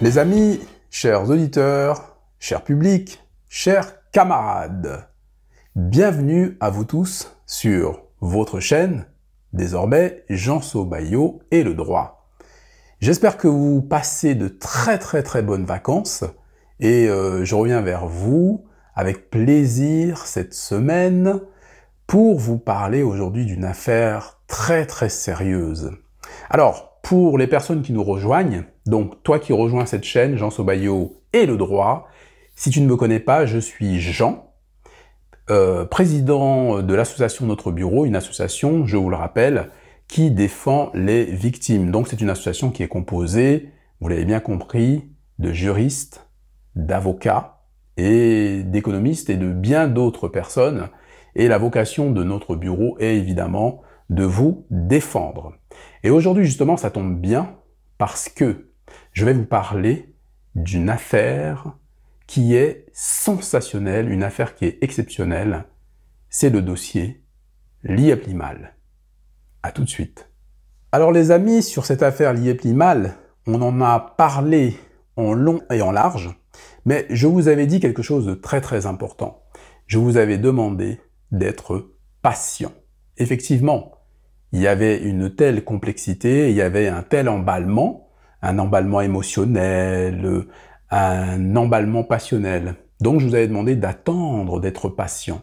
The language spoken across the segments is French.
Les amis, chers auditeurs, chers publics, chers camarades, bienvenue à vous tous sur votre chaîne, désormais Jean-So Baillot et le droit. J'espère que vous passez de très bonnes vacances et je reviens vers vous avec plaisir cette semaine pour vous parler aujourd'hui d'une affaire très sérieuse. Alors, pour les personnes qui nous rejoignent, donc toi qui rejoins cette chaîne, Jean-So Baillot et le droit, si tu ne me connais pas, je suis Jean, président de l'association Notre Bureau, une association, je vous le rappelle, qui défend les victimes. Donc c'est une association qui est composée, vous l'avez bien compris, de juristes, d'avocats et d'économistes et de bien d'autres personnes. Et la vocation de notre bureau est évidemment de vous défendre. Et aujourd'hui, justement, ça tombe bien parce que je vais vous parler d'une affaire qui est sensationnelle, une affaire qui est exceptionnelle. C'est le dossier Liepli-Mal. À tout de suite. Alors les amis, sur cette affaire Liepli-Mal, on en a parlé en long et en large, mais je vous avais dit quelque chose de très important. Je vous avais demandé d'être patient. Effectivement, il y avait une telle complexité, il y avait un tel emballement, un emballement émotionnel, un emballement passionnel. Donc je vous avais demandé d'attendre, d'être patient.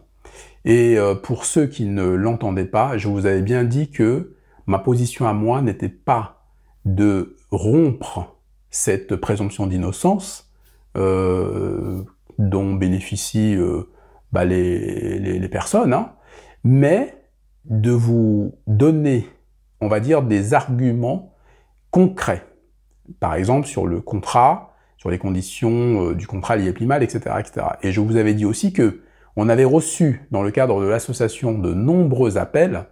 Et pour ceux qui ne l'entendaient pas, je vous avais bien dit que ma position à moi n'était pas de rompre cette présomption d'innocence dont bénéficient les personnes, hein, mais de vous donner, on va dire, des arguments concrets. Par exemple, sur le contrat, sur les conditions du contrat Liepli-Mal, etc., etc. Et je vous avais dit aussi que on avait reçu, dans le cadre de l'association, de nombreux appels,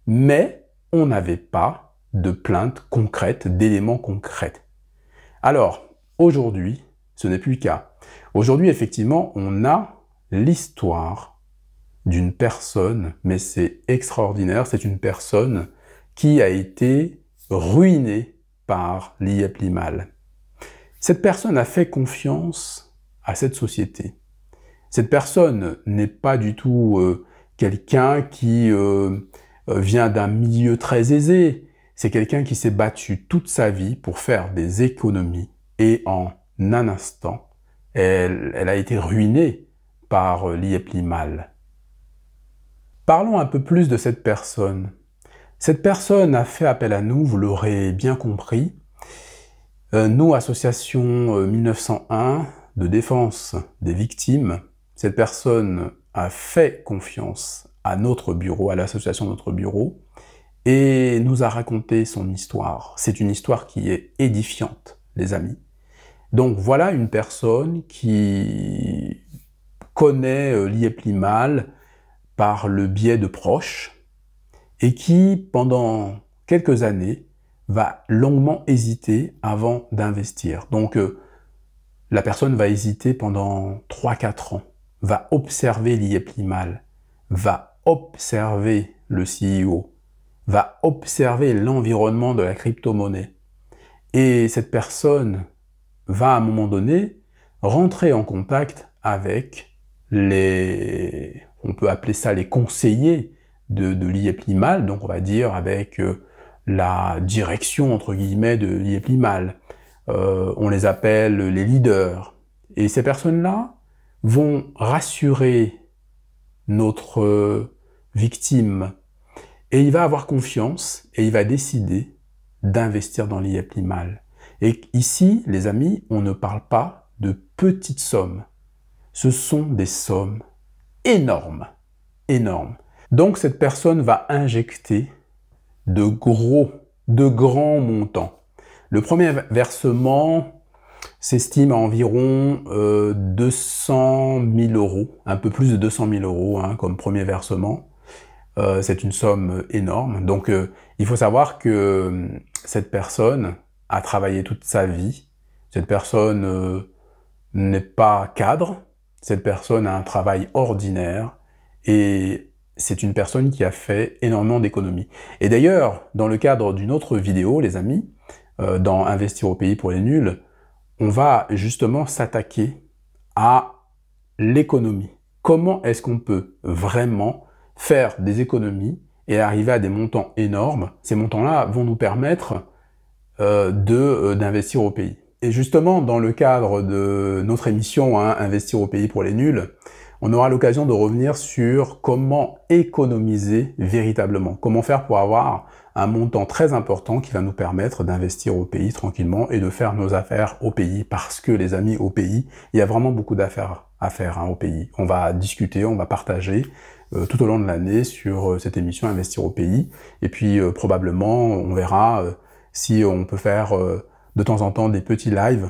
mais on n'avait pas de plainte concrète, d'éléments concrets. Alors, aujourd'hui, ce n'est plus le cas. Aujourd'hui, effectivement, on a l'histoire d'une personne, mais c'est extraordinaire, c'est une personne qui a été ruinée par Liepli-Mal. Cette personne a fait confiance à cette société. Cette personne n'est pas du tout quelqu'un qui vient d'un milieu très aisé. C'est quelqu'un qui s'est battu toute sa vie pour faire des économies et en un instant, elle a été ruinée par Liepli-Mal. Parlons un peu plus de cette personne. Cette personne a fait appel à nous, vous l'aurez bien compris. Nous, association 1901 de défense des victimes, cette personne a fait confiance à notre bureau, à l'association Notre Bureau, et nous a raconté son histoire. C'est une histoire qui est édifiante, les amis. Donc voilà une personne qui connaît Liepli-Mal par le biais de proches et qui, pendant quelques années, va longuement hésiter avant d'investir. Donc, la personne va hésiter pendant 3-4 ans, va observer Liepli-Mal, va observer le CEO, va observer l'environnement de la crypto-monnaie. Et cette personne va, à un moment donné, rentrer en contact avec on peut appeler ça les conseillers de Liepli-Mal, donc on va dire avec la direction, entre guillemets, de Liepli-Mal. On les appelle les leaders. Et ces personnes-là vont rassurer notre victime. Et il va avoir confiance et il va décider d'investir dans Liepli-Mal. Et ici, les amis, on ne parle pas de petites sommes. Ce sont des sommes énormes, énormes. Donc cette personne va injecter de grands montants. Le premier versement s'estime à environ 200 000 euros, un peu plus de 200 000 euros hein, comme premier versement. C'est une somme énorme. Donc il faut savoir que cette personne a travaillé toute sa vie. Cette personne n'est pas cadre. Cette personne a un travail ordinaire et c'est une personne qui a fait énormément d'économies. Et d'ailleurs, dans le cadre d'une autre vidéo, les amis, dans Investir au pays pour les nuls, on va justement s'attaquer à l'économie. Comment est-ce qu'on peut vraiment faire des économies et arriver à des montants énormes? Ces montants-là vont nous permettre d'investir au pays. Et justement, dans le cadre de notre émission Investir au pays pour les nuls, on aura l'occasion de revenir sur comment économiser véritablement. Comment faire pour avoir un montant très important qui va nous permettre d'investir au pays tranquillement et de faire nos affaires au pays. Parce que les amis, au pays, il y a vraiment beaucoup d'affaires à faire au pays. On va discuter, on va partager tout au long de l'année sur cette émission Investir au pays. Et puis probablement, on verra si on peut faire de temps en temps des petits lives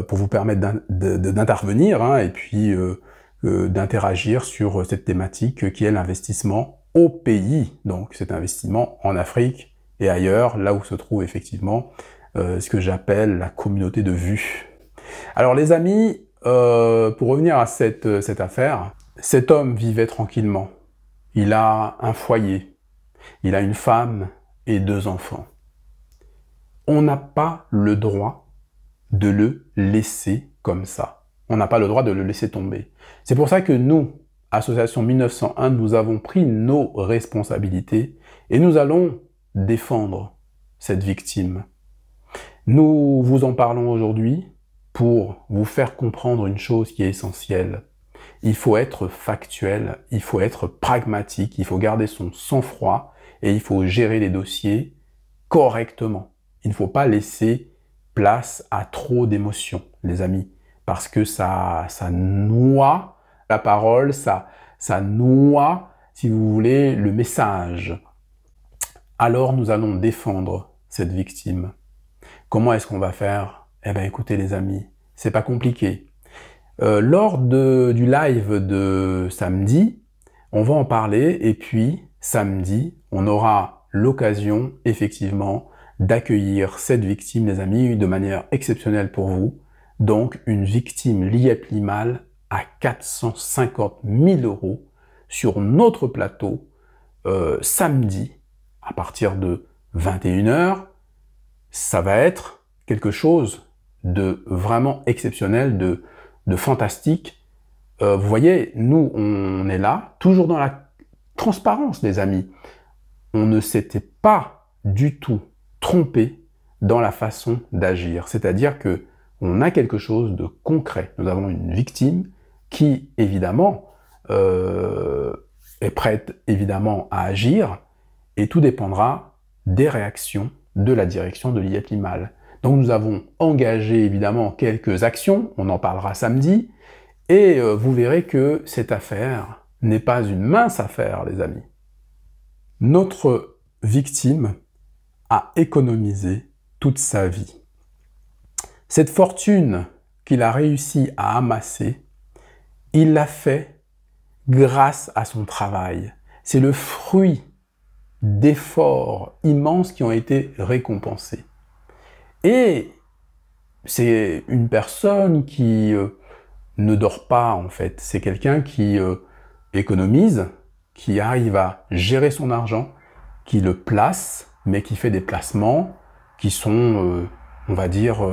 pour vous permettre d'intervenir et puis d'interagir sur cette thématique qui est l'investissement au pays. Donc cet investissement en Afrique et ailleurs, là où se trouve effectivement ce que j'appelle la communauté de vue. Alors les amis, pour revenir à cette affaire, cet homme vivait tranquillement. Il a un foyer, il a une femme et 2 enfants. On n'a pas le droit de le laisser comme ça. On n'a pas le droit de le laisser tomber. C'est pour ça que nous, Association 1901, nous avons pris nos responsabilités et nous allons défendre cette victime. Nous vous en parlons aujourd'hui pour vous faire comprendre une chose qui est essentielle. Il faut être factuel, il faut être pragmatique, il faut garder son sang-froid et il faut gérer les dossiers correctement. Il ne faut pas laisser place à trop d'émotions, les amis, parce que ça noie la parole, ça noie, si vous voulez, le message. Alors nous allons défendre cette victime. Comment est-ce qu'on va faire? Eh bien écoutez les amis, c'est pas compliqué. Lors du live de samedi, on va en parler et puis samedi, on aura l'occasion effectivement d'accueillir cette victime, les amis, de manière exceptionnelle pour vous. Donc une victime Liep Limal à 450 000 € sur notre plateau samedi à partir de 21 h. Ça va être quelque chose de vraiment exceptionnel, de fantastique. Vous voyez, nous, on est là, toujours dans la transparence, les amis. On ne s'était pas du tout trompé dans la façon d'agir. C'est-à-dire que on a quelque chose de concret. Nous avons une victime qui, évidemment, est prête, évidemment, à agir, et tout dépendra des réactions de la direction de Liep Limal. Donc nous avons engagé évidemment quelques actions, on en parlera samedi, et vous verrez que cette affaire n'est pas une mince affaire, les amis. Notre victime a économisé toute sa vie. Cette fortune qu'il a réussi à amasser, il l'a fait grâce à son travail. C'est le fruit d'efforts immenses qui ont été récompensés. Et c'est une personne qui ne dort pas, en fait. C'est quelqu'un qui économise, qui arrive à gérer son argent, qui le place, mais qui fait des placements qui sont, on va dire,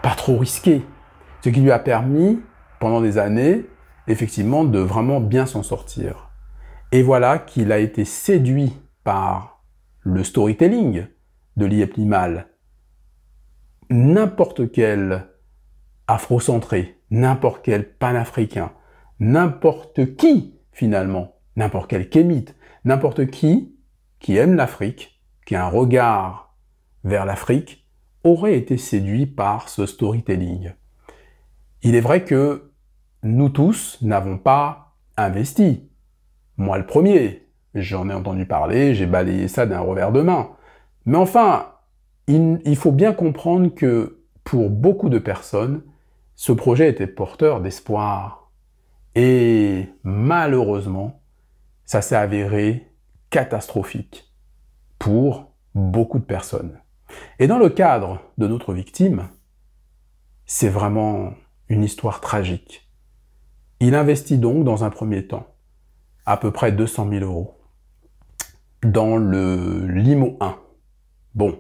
pas trop risqués. Ce qui lui a permis, pendant des années, effectivement, de vraiment bien s'en sortir. Et voilà qu'il a été séduit par le storytelling de Liep Limal. N'importe quel afrocentré, n'importe quel panafricain, n'importe qui, finalement, n'importe quel kémite, n'importe qui aime l'Afrique, qui a un regard vers l'Afrique, aurait été séduit par ce storytelling. Il est vrai que nous tous n'avons pas investi. Moi le premier, j'en ai entendu parler, j'ai balayé ça d'un revers de main. Mais enfin, il faut bien comprendre que pour beaucoup de personnes, ce projet était porteur d'espoir. Et malheureusement, ça s'est avéré catastrophique pour beaucoup de personnes. Et dans le cadre de notre victime, c'est vraiment une histoire tragique. Il investit donc dans un premier temps à peu près 200 000 € dans le Limo 1. Bon,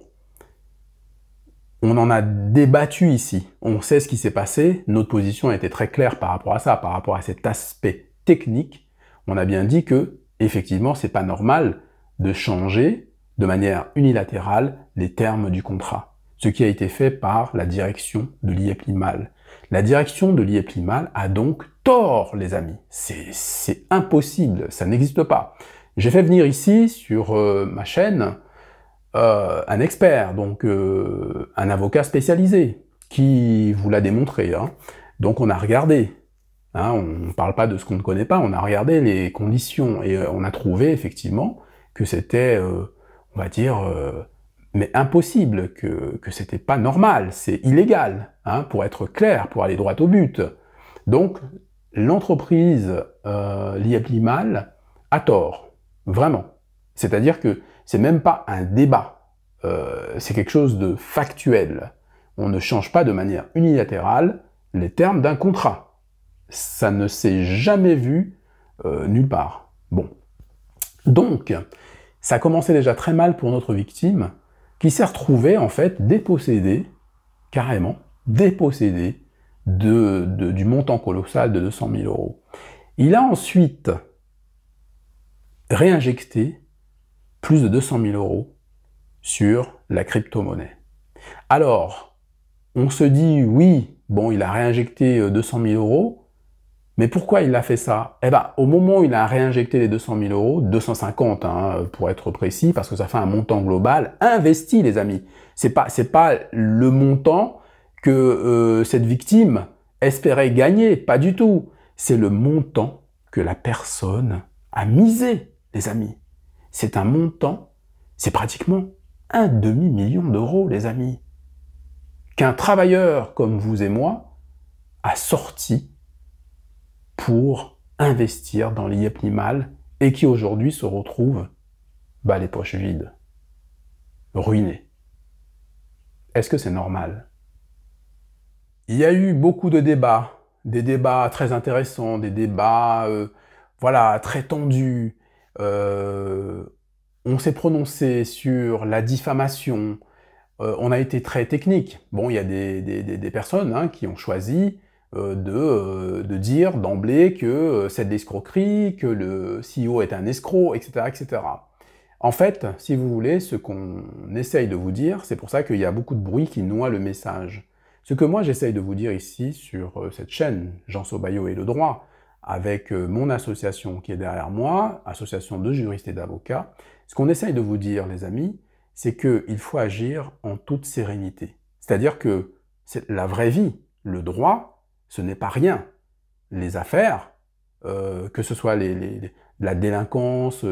On en a débattu ici, on sait ce qui s'est passé, notre position a été très claire par rapport à ça, par rapport à cet aspect technique. On a bien dit que, effectivement, c'est pas normal de changer de manière unilatérale les termes du contrat, ce qui a été fait par la direction de l'IEP Limal. La direction de l'IEP Limal a donc tort, les amis. C'est impossible, ça n'existe pas. J'ai fait venir ici, sur ma chaîne, un expert, donc un avocat spécialisé, qui vous l'a démontré. Hein. Donc on a regardé, hein, on ne parle pas de ce qu'on ne connaît pas, on a regardé les conditions, et on a trouvé effectivement que c'était, on va dire, mais impossible, que c'était pas normal, c'est illégal, hein, pour être clair, pour aller droit au but. Donc l'entreprise l'IEP Limal a tort, vraiment. C'est-à-dire que c'est même pas un débat, c'est quelque chose de factuel. On ne change pas de manière unilatérale les termes d'un contrat. Ça ne s'est jamais vu nulle part. Bon. Donc, ça commençait déjà très mal pour notre victime, qui s'est retrouvée en fait dépossédée, carrément, dépossédée du montant colossal de 200 000 euros. Il a ensuite réinjecté plus de 200 000 euros sur la crypto-monnaie. Alors, on se dit, oui, bon, il a réinjecté 200 000 euros, mais pourquoi il a fait ça? Eh ben, au moment où il a réinjecté les 200 000 euros, 250 hein, pour être précis, parce que ça fait un montant global, investi, les amis. C'est pas le montant que cette victime espérait gagner, pas du tout. C'est le montant que la personne a misé, les amis. C'est un montant, c'est pratiquement un demi-million d'euros, les amis, qu'un travailleur comme vous et moi a sorti pour investir dans l'IEP Limal et qui aujourd'hui se retrouve les poches vides, ruiné. Est-ce que c'est normal? Il y a eu beaucoup de débats, des débats très intéressants, des débats voilà, très tendus. On s'est prononcé sur la diffamation, on a été très technique. Bon, il y a des personnes hein, qui ont choisi de dire d'emblée que c'est de l'escroquerie, que le CEO est un escroc, etc., etc. En fait, si vous voulez, ce qu'on essaye de vous dire, c'est pour ça qu'il y a beaucoup de bruit qui noie le message. Ce que moi j'essaye de vous dire ici sur cette chaîne, Jean Sobayo et le droit, avec mon association qui est derrière moi, association de juristes et d'avocats, ce qu'on essaye de vous dire, les amis, c'est qu'il faut agir en toute sérénité. C'est-à-dire que la vraie vie, le droit, ce n'est pas rien. Les affaires, que ce soit la délinquance,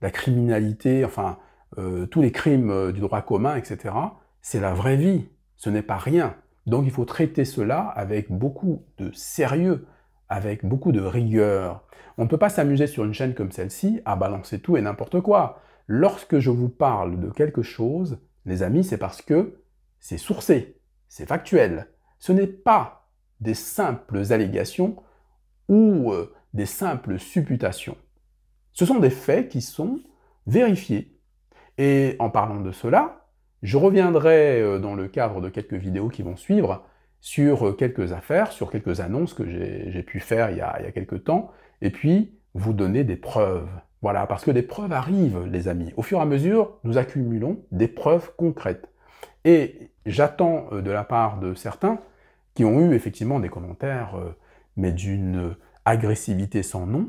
la criminalité, enfin, tous les crimes du droit commun, etc., c'est la vraie vie, ce n'est pas rien. Donc il faut traiter cela avec beaucoup de sérieux, avec beaucoup de rigueur. On ne peut pas s'amuser sur une chaîne comme celle-ci à balancer tout et n'importe quoi. Lorsque je vous parle de quelque chose, les amis, c'est parce que c'est sourcé, c'est factuel. Ce n'est pas des simples allégations ou des simples supputations. Ce sont des faits qui sont vérifiés. Et en parlant de cela, je reviendrai dans le cadre de quelques vidéos qui vont suivre sur quelques affaires, sur quelques annonces que j'ai pu faire il y a quelques temps, et puis vous donner des preuves. Voilà, parce que des preuves arrivent, les amis. Au fur et à mesure, nous accumulons des preuves concrètes. Et j'attends de la part de certains qui ont eu effectivement des commentaires, mais d'une agressivité sans nom,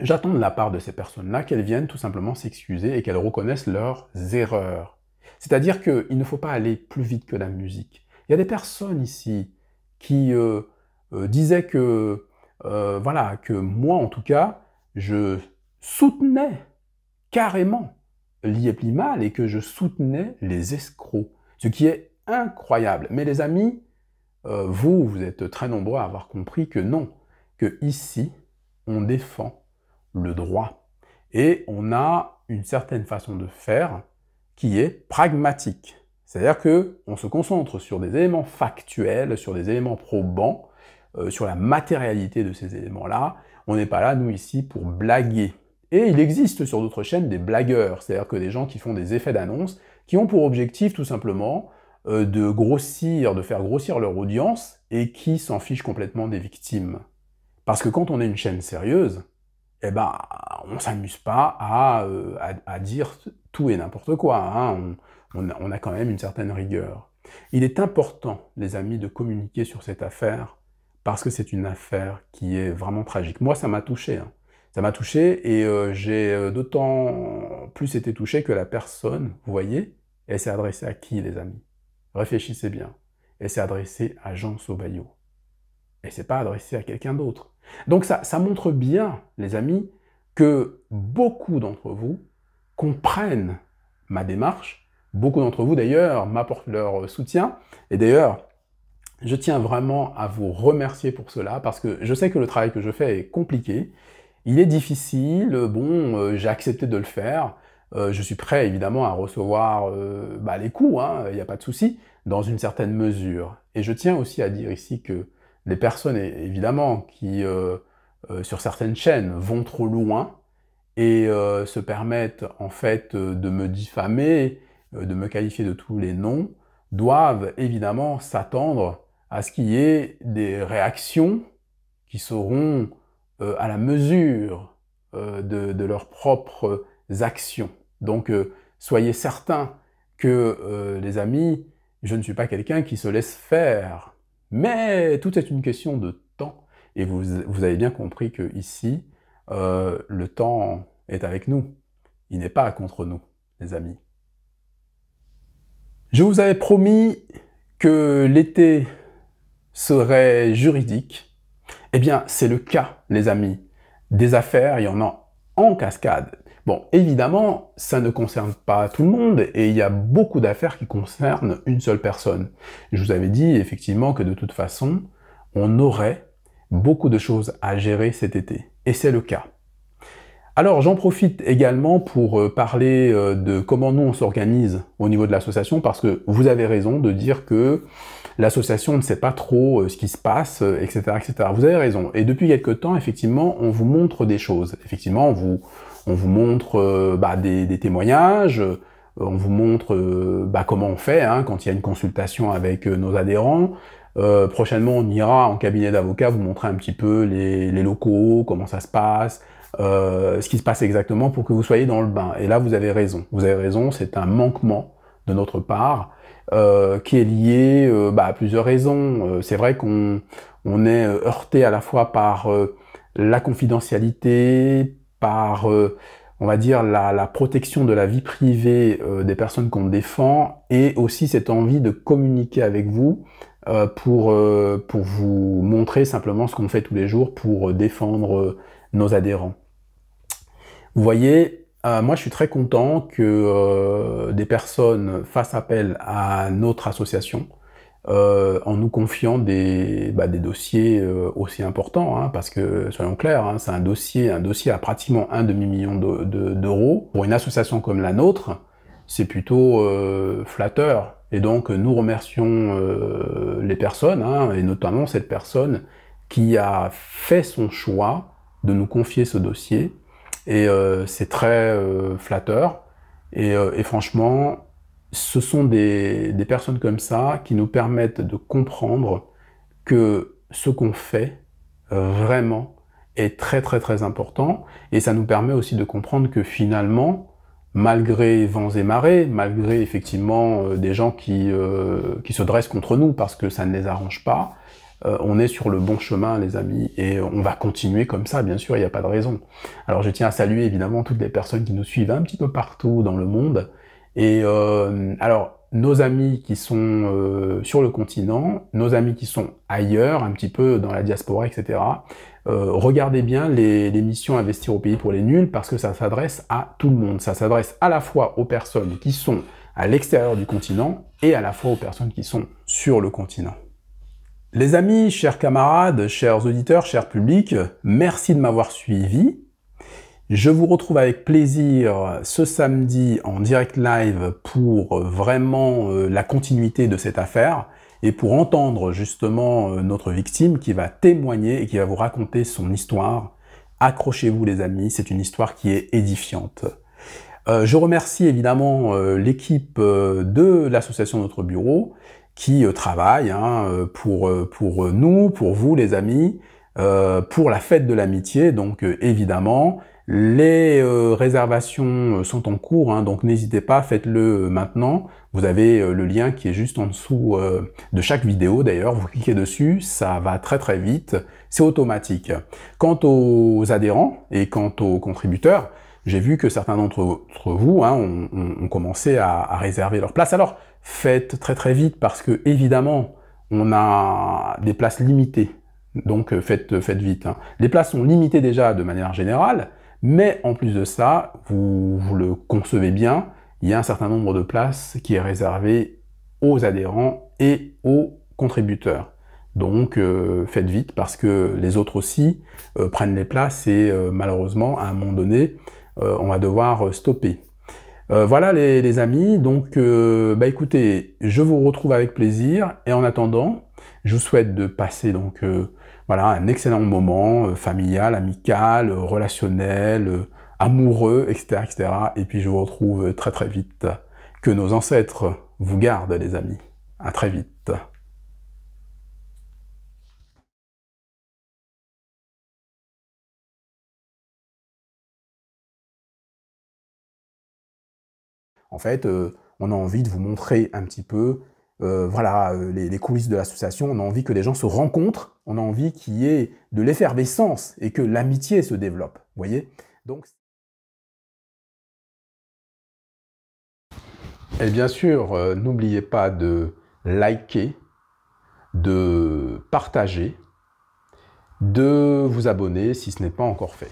j'attends de la part de ces personnes-là qu'elles viennent tout simplement s'excuser et qu'elles reconnaissent leurs erreurs. C'est-à-dire qu'il ne faut pas aller plus vite que la musique. Il y a des personnes ici qui disaient que, voilà, que moi en tout cas, je soutenais carrément l'IEP Limal et que je soutenais les escrocs. Ce qui est incroyable. Mais les amis, vous êtes très nombreux à avoir compris que non, que ici, on défend le droit. Et on a une certaine façon de faire qui est pragmatique. C'est-à-dire qu'on se concentre sur des éléments factuels, sur des éléments probants, sur la matérialité de ces éléments-là. On n'est pas là, nous, ici, pour blaguer. Et il existe sur d'autres chaînes des blagueurs, c'est-à-dire que des gens qui font des effets d'annonce, qui ont pour objectif, tout simplement, de grossir, de faire grossir leur audience et qui s'en fichent complètement des victimes. Parce que quand on est une chaîne sérieuse, eh ben, on s'amuse pas à dire tout et n'importe quoi, hein. On a quand même une certaine rigueur. Il est important, les amis, de communiquer sur cette affaire, parce que c'est une affaire qui est vraiment tragique. Moi, ça m'a touché, hein. Ça m'a touché, et j'ai d'autant plus été touché que la personne, vous voyez, elle s'est adressée à qui, les amis? Réfléchissez bien. Elle s'est adressée à Jean Sobaillot. Elle s'est pas adressée à quelqu'un d'autre. Donc ça montre bien, les amis, que beaucoup d'entre vous comprennent ma démarche. Beaucoup d'entre vous, d'ailleurs, m'apportent leur soutien. Et d'ailleurs, je tiens vraiment à vous remercier pour cela, parce que je sais que le travail que je fais est compliqué. Il est difficile, bon, j'ai accepté de le faire. Je suis prêt, évidemment, à recevoir les coups, hein, il n'y a pas de souci, dans une certaine mesure. Et je tiens aussi à dire ici que les personnes, évidemment, qui, sur certaines chaînes, vont trop loin et se permettent, en fait, de me diffamer, de me qualifier de tous les noms, doivent, évidemment, s'attendre à ce qu'il y ait des réactions qui seront à la mesure de leurs propres actions. Donc, soyez certains que, les amis, je ne suis pas quelqu'un qui se laisse faire. Mais tout est une question de temps. Et vous avez bien compris que ici, le temps est avec nous. Il n'est pas contre nous, les amis. Je vous avais promis que l'été serait juridique. Eh bien, c'est le cas, les amis. Des affaires, il y en a en cascade. Bon, évidemment, ça ne concerne pas tout le monde, et il y a beaucoup d'affaires qui concernent une seule personne. Je vous avais dit, effectivement, que de toute façon, on aurait beaucoup de choses à gérer cet été. Et c'est le cas. Alors, j'en profite également pour parler de comment nous, on s'organise au niveau de l'association, parce que vous avez raison de dire que l'association ne sait pas trop ce qui se passe, etc., etc. Vous avez raison. Et depuis quelque temps, effectivement, on vous montre des choses. Effectivement, on vous montre des témoignages, on vous montre comment on fait quand il y a une consultation avec nos adhérents. Prochainement, on ira en cabinet d'avocat vous montrer un petit peu les locaux, comment ça se passe, ce qui se passe exactement pour que vous soyez dans le bain. Et là, vous avez raison. Vous avez raison, c'est un manquement de notre part qui est lié à plusieurs raisons. C'est vrai qu'on est heurté à la fois par la confidentialité, par, on va dire, la protection de la vie privée des personnes qu'on défend, et aussi cette envie de communiquer avec vous pour vous montrer simplement ce qu'on fait tous les jours pour défendre nos adhérents. Vous voyez, moi je suis très content que des personnes fassent appel à notre association en nous confiant des dossiers aussi importants, parce que, soyons clairs, c'est un dossier à pratiquement un demi-million d'euros. Pour une association comme la nôtre, c'est plutôt flatteur. Et donc, nous remercions les personnes, et notamment cette personne qui a fait son choix de nous confier ce dossier. Et c'est très flatteur. Et franchement, ce sont des personnes comme ça qui nous permettent de comprendre que ce qu'on fait vraiment est très très très important, et ça nous permet aussi de comprendre que finalement, malgré vents et marées, malgré effectivement des gens qui se dressent contre nous parce que ça ne les arrange pas, on est sur le bon chemin, les amis, et on va continuer comme ça, bien sûr, il n'y a pas de raison. Alors je tiens à saluer évidemment toutes les personnes qui nous suivent un petit peu partout dans le monde. Et alors, nos amis qui sont sur le continent, nos amis qui sont ailleurs, un petit peu dans la diaspora, etc., regardez bien l'émission Investir au pays pour les nuls, parce que ça s'adresse à tout le monde. Ça s'adresse à la fois aux personnes qui sont à l'extérieur du continent et à la fois aux personnes qui sont sur le continent. Les amis, chers camarades, chers auditeurs, chers publics, merci de m'avoir suivi. Je vous retrouve avec plaisir ce samedi en direct live pour vraiment la continuité de cette affaire et pour entendre justement notre victime qui va témoigner et qui va vous raconter son histoire. Accrochez-vous les amis, c'est une histoire qui est édifiante. Je remercie évidemment l'équipe de l'association Notre Bureau qui travaille pour nous, pour vous les amis, pour la fête de l'amitié. Donc évidemment, les réservations sont en cours, donc n'hésitez pas, faites-le maintenant. Vous avez le lien qui est juste en dessous de chaque vidéo d'ailleurs, vous cliquez dessus, ça va très très vite, c'est automatique. Quant aux adhérents et quant aux contributeurs, j'ai vu que certains d'entre vous ont commencé à réserver leur place. Alors, faites très très vite parce que, évidemment, on a des places limitées. Donc, faites vite. Les places sont limitées déjà de manière générale, mais en plus de ça, vous le concevez bien, il y a un certain nombre de places qui est réservé aux adhérents et aux contributeurs. Donc, faites vite parce que les autres aussi prennent les places et malheureusement, à un moment donné, on va devoir stopper. Voilà les amis, donc écoutez, je vous retrouve avec plaisir et en attendant, je vous souhaite de passer donc voilà un excellent moment familial, amical, relationnel, amoureux, etc., etc. Et puis je vous retrouve très très vite. Que nos ancêtres vous gardent les amis. À très vite. En fait, on a envie de vous montrer un petit peu voilà, les coulisses de l'association. On a envie que les gens se rencontrent, on a envie qu'il y ait de l'effervescence et que l'amitié se développe, vous voyez. Donc, et bien sûr, n'oubliez pas de liker, de partager, de vous abonner si ce n'est pas encore fait.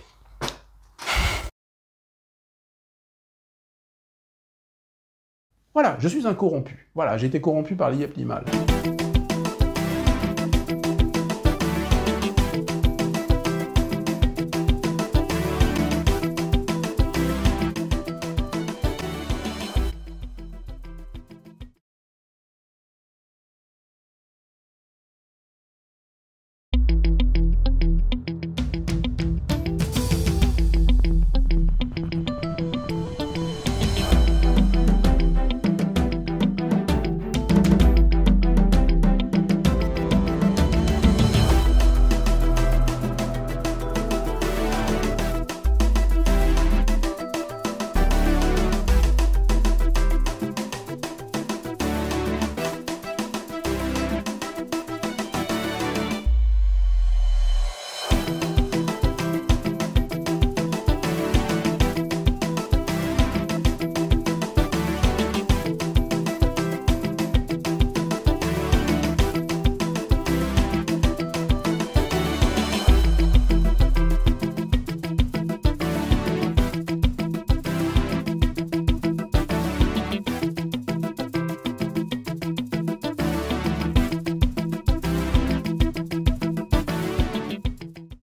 Voilà, je suis un corrompu. Voilà, j'ai été corrompu par l'IEP Limal.